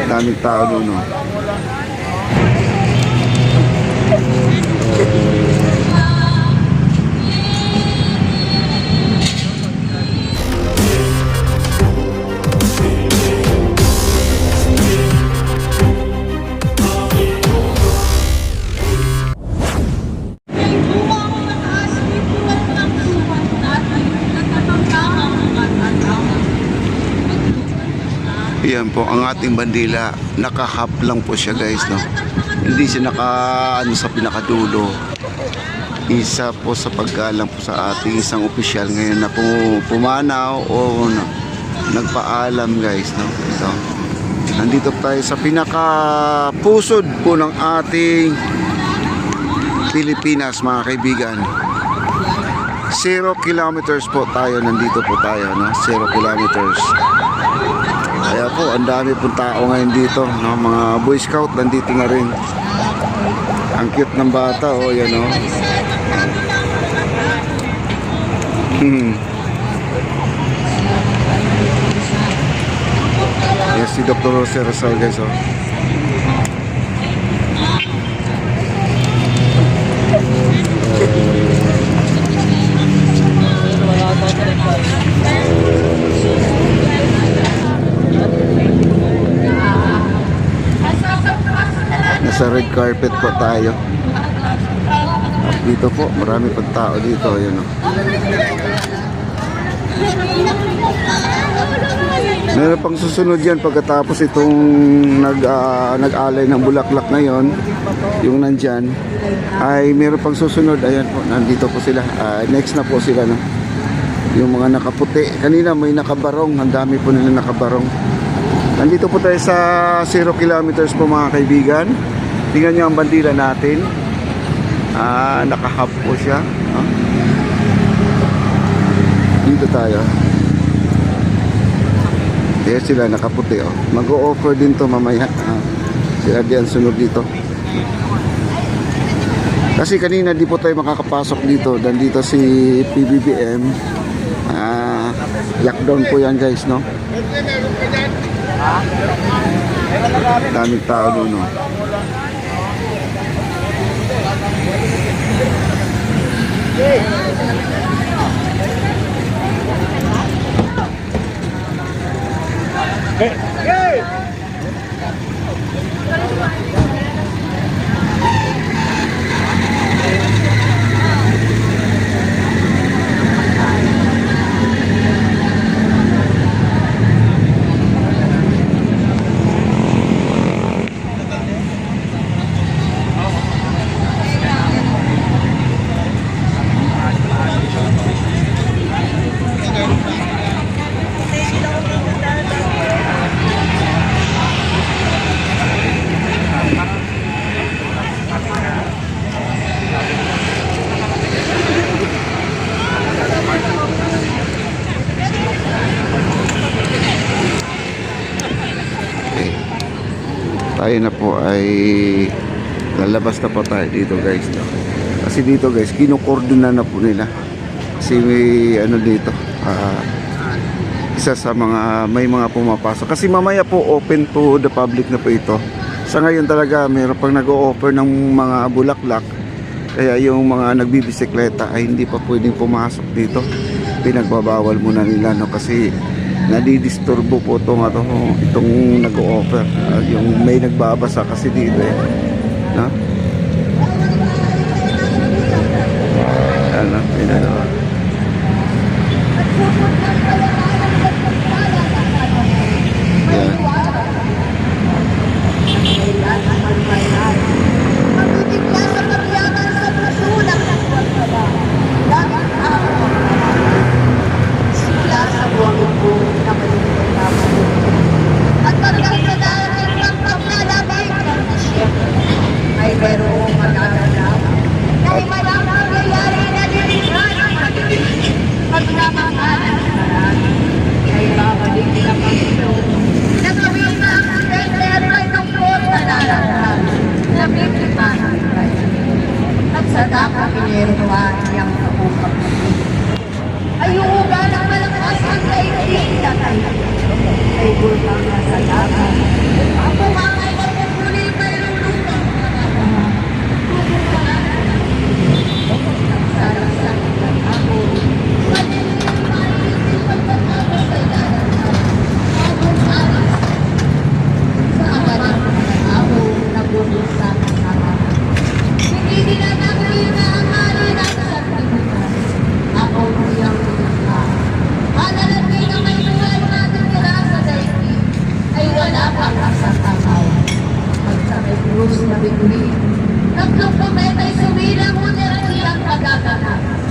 Daming tao doon, no? Yan po ang ating bandila, nakahap lang po siya guys, no? Hindi siya ano sa pinakadulo. Isa po sa paggalang po sa ating isang opisyal ngayon na pumanaw o nagpaalam guys, no? Ito. Nandito tayo sa pinakapusod po ng ating Pilipinas, mga kaibigan. 0 kilometers po tayo, nandito po tayo, no? 0 kilometers. Kaya po, ang dami pong tao ngayon dito, no? Mga Boy Scout nandito na rin. Ang cute ng bata, oh, yan, oh. Yes, si Dr. Jose Rizal guys, oh. Nasa red carpet po tayo. At dito po, marami pang tao dito, ayan, oh. Meron pang susunod yan pagkatapos itong nag-alay ng bulaklak ngayon, yung nandyan, ay meron pang susunod. Ayan po, nandito po sila. Next na po sila, no? Yung mga nakaputi. Kanina may nakabarong, ang dami po nila nakabarong. Nandito po tayo sa 0 kilometers po, mga kaibigan. Tingnan nyo ang bandila natin. Nakahap po siya. Dito tayo. Kaya sila nakaputi, oh. Mag-o-offer din to mamaya. Sila diyan sunod dito. Kasi kanina di po tayo makakapasok dito. Dan dito si PBBM. Lockdown po yan guys, no? Daming tao doon, no? Hey! Tayo na po ay lalabas na po tayo dito guys, no? Kasi dito guys kinukordona na po nila kasi may ano dito, isa sa mga may mga pumapasok kasi mamaya po open to the public na po ito. Sa ngayon talaga mayroon pang nag-o-offer ng mga bulaklak, kaya yung mga nagbibisikleta ay hindi pa pwedeng pumasok dito, pinagbabawal muna nila, no? Kasi nadidisturbo po itong nag-o-offer, yung may nagbabasa kasi dito, eh, no? Ano, pinagawa. Yan. At pagkakasadahan ng paglalabay, ay sinabing muli. Tatlong propeta ay sumila ngunit walang pagkakanap.